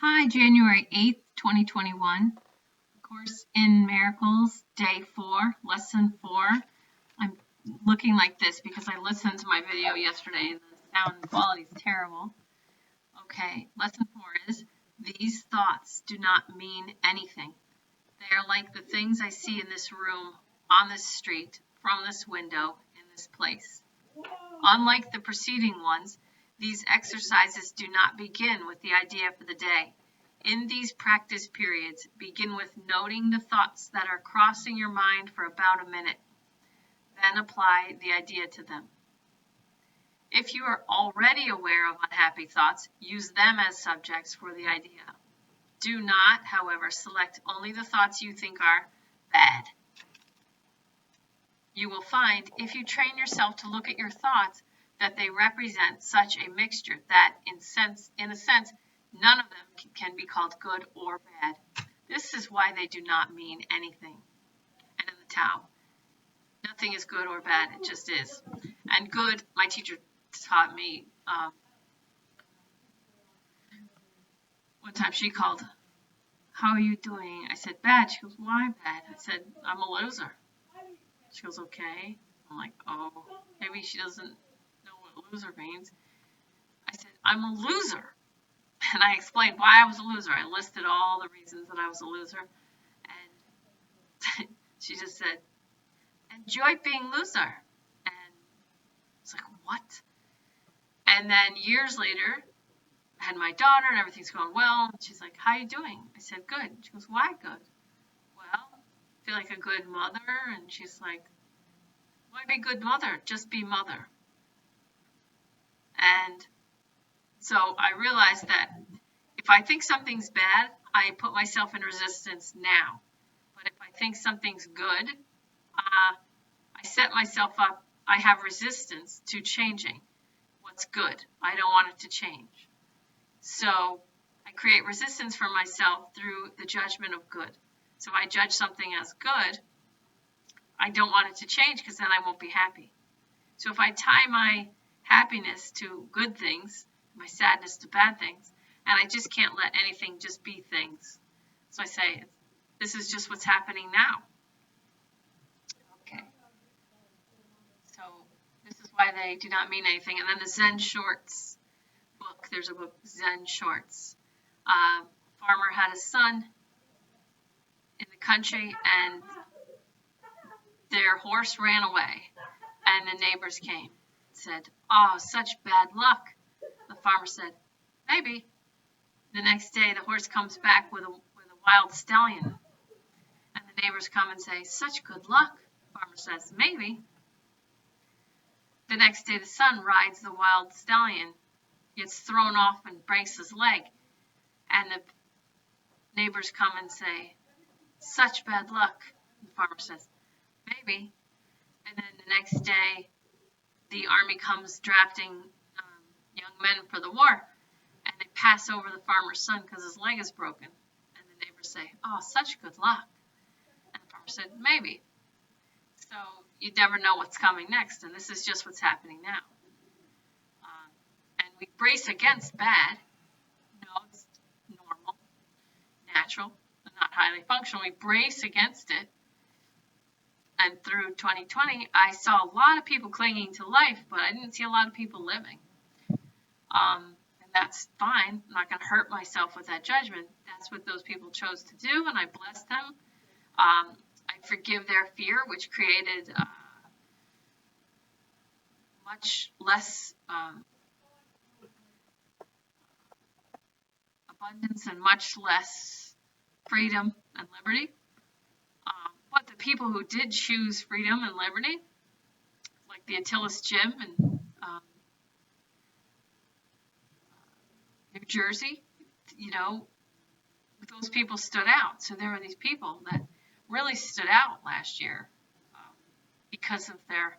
Hi, January 8th, 2021. Course in Miracles, Day 4, Lesson 4. I'm looking like this because I listened to my video yesterday and the sound quality is terrible. Okay, Lesson 4 is, these thoughts do not mean anything. They are like the things I see in this room, on this street, from this window, in this place. Unlike the preceding ones, these exercises do not begin with the idea for the day. In these practice periods, begin with noting the thoughts that are crossing your mind for about a minute. Then apply the idea to them. If you are already aware of unhappy thoughts, use them as subjects for the idea. Do not, however, select only the thoughts you think are bad. You will find, if you train yourself to look at your thoughts, that they represent such a mixture that, in a sense, none of them can be called good or bad. This is why they do not mean anything. And in the Tao, nothing is good or bad, it just is. And good, my teacher taught me, one time she called, "How are you doing?" I said, "Bad." She goes, "Why bad?" I said, "I'm a loser." She goes, "Okay." I'm like, oh, maybe she doesn't know what loser means. I said, "I'm a loser." And I explained why I was a loser. I listed all the reasons that I was a loser. And she just said, "Enjoy being loser." And it's like, what? And then years later, I had my daughter and everything's going well. And she's like, "How are you doing?" I said, "Good." She goes, "Why good?" "Well, I feel like a good mother." And she's like, "Why be good mother? Just be mother." And so I realized that if I think something's bad, I put myself in resistance now. But if I think something's good, I set myself up, I have resistance to changing what's good. I don't want it to change. So I create resistance for myself through the judgment of good. So if I judge something as good, I don't want it to change because then I won't be happy. So if I tie my happiness to good things, my sadness to bad things, and I just can't let anything just be things. So I say, this is just what's happening now. Okay. So this is why they do not mean anything. And then the Zen Shorts book, there's a book, Zen Shorts. Farmer had a son in the country and their horse ran away. And the neighbors came and said, "Oh, such bad luck." The farmer said, "Maybe." The next day, the horse comes back with a wild stallion. And the neighbors come and say, "Such good luck." The farmer says, "Maybe." The next day, the son rides the wild stallion, gets thrown off and breaks his leg. And the neighbors come and say, "Such bad luck." The farmer says, "Maybe." And then the next day, the army comes drafting young men for the war. And they pass over the farmer's son because his leg is broken. And the neighbors say, "Oh, such good luck." And the farmer said, "Maybe." So you never know what's coming next. And this is just what's happening now. And we brace against bad. No, it's normal, natural, and not highly functional. We brace against it. And through 2020, I saw a lot of people clinging to life, but I didn't see a lot of people living. And that's fine. I'm not going to hurt myself with that judgment. That's what those people chose to do, and I bless them. I forgive their fear, which created much less abundance and much less freedom and liberty. But the people who did choose freedom and liberty, like the Attila's Gym in New Jersey, those people stood out. So there were these people that really stood out last year because of their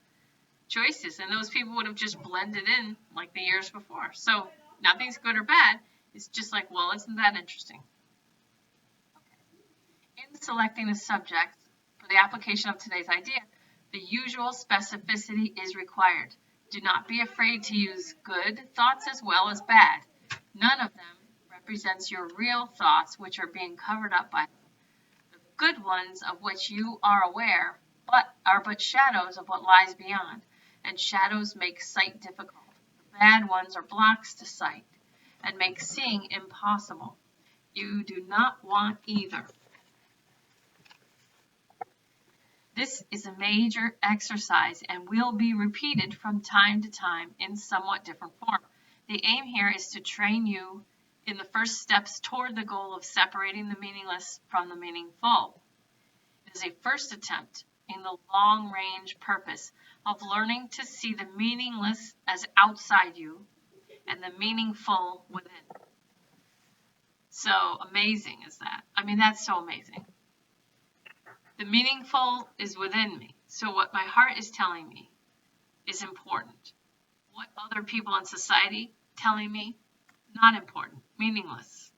choices. And those people would have just blended in like the years before. So nothing's good or bad. It's just like, well, isn't that interesting? Okay. In selecting the subject for the application of today's idea, the usual specificity is required. Do not be afraid to use good thoughts as well as bad. None of them represents your real thoughts, which are being covered up by the good ones of which you are aware, but are but shadows of what lies beyond, and shadows make sight difficult. The bad ones are blocks to sight, and make seeing impossible. You do not want either. This is a major exercise and will be repeated from time to time in somewhat different form. The aim here is to train you in the first steps toward the goal of separating the meaningless from the meaningful. It is a first attempt in the long-range purpose of learning to see the meaningless as outside you and the meaningful within. So amazing is that. I mean, that's so amazing. The meaningful is within me. So what my heart is telling me is important. What other people in society telling me, not important, meaningless.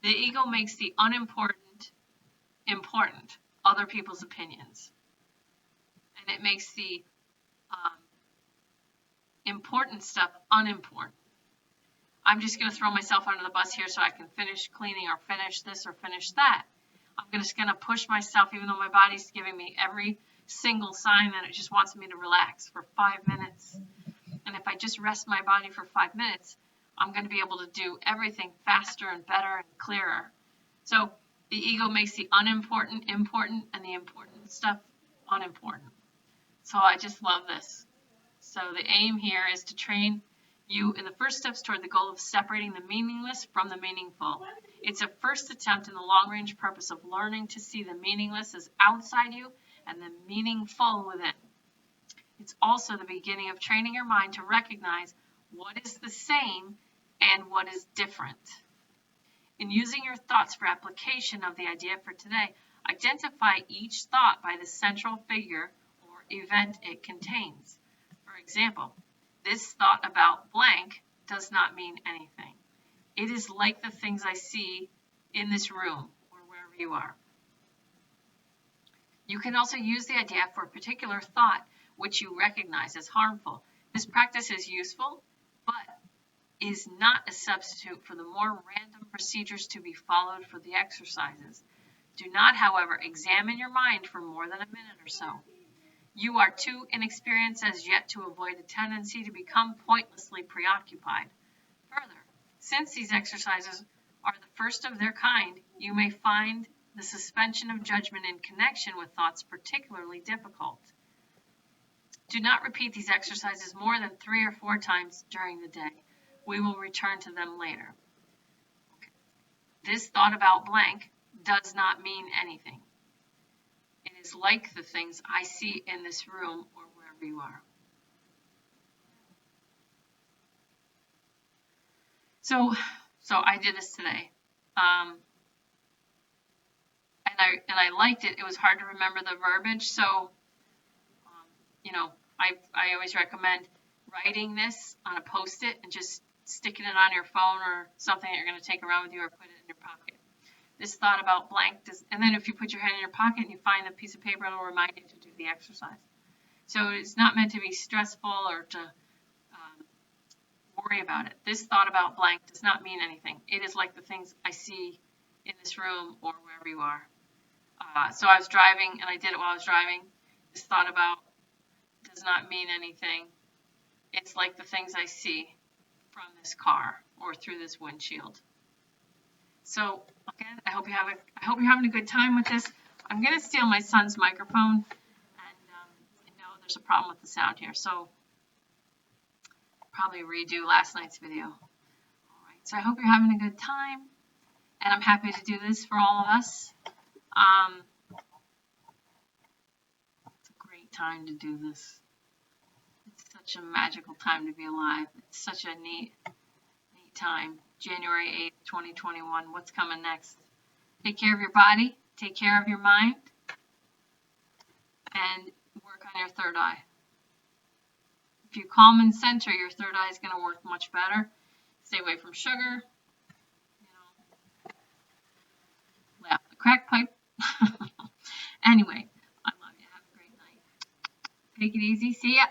The ego makes the unimportant important, other people's opinions. And it makes the important stuff unimportant. I'm just going to throw myself under the bus here so I can finish cleaning or finish this or finish that. I'm just going to push myself, even though my body's giving me every single sign that it just wants me to relax for 5 minutes. And if I just rest my body for 5 minutes, I'm going to be able to do everything faster and better and clearer. So the ego makes the unimportant important and the important stuff unimportant. So I just love this. So the aim here is to train you in the first steps toward the goal of separating the meaningless from the meaningful. It's a first attempt in the long-range purpose of learning to see the meaningless as outside you and the meaningful within. It's also the beginning of training your mind to recognize what is the same and what is different. In using your thoughts for application of the idea for today, identify each thought by the central figure or event it contains. For example, this thought about blank does not mean anything. It is like the things I see in this room or wherever you are. You can also use the idea for a particular thought which you recognize as harmful. This practice is useful, but is not a substitute for the more random procedures to be followed for the exercises. Do not, however, examine your mind for more than a minute or so. You are too inexperienced as yet to avoid a tendency to become pointlessly preoccupied. Further, since these exercises are the first of their kind, you may find the suspension of judgment in connection with thoughts particularly difficult. Do not repeat these exercises more than 3 or 4 times during the day. We will return to them later. Okay. This thought about blank does not mean anything. It is like the things I see in this room or wherever you are. So I did this today, and I liked it. It was hard to remember the verbiage, so I always recommend writing this on a Post-it and just sticking it on your phone or something that you're going to take around with you or put it in your pocket. This thought about blank, and then if you put your hand in your pocket and you find a piece of paper, it'll remind you to do the exercise. So it's not meant to be stressful or to worry about it. This thought about blank does not mean anything. It is like the things I see in this room or wherever you are. So I was driving, and I did it while I was driving. This thought about does not mean anything. It's like the things I see from this car or through this windshield. So again, I hope you're having a good time with this. I'm going to steal my son's microphone, and I know there's a problem with the sound here, so probably redo last night's video. All right, so I hope you're having a good time, and I'm happy to do this for all of us. It's a great time to do this. It's such a magical time to be alive. It's such a neat time. January 8th, 2021. What's coming next? Take care of your body. Take care of your mind. And work on your third eye. If you calm and center, your third eye is going to work much better. Stay away from sugar. Lay off the crack pipe. Anyway, I love you. Have a great night. Take it easy. See ya.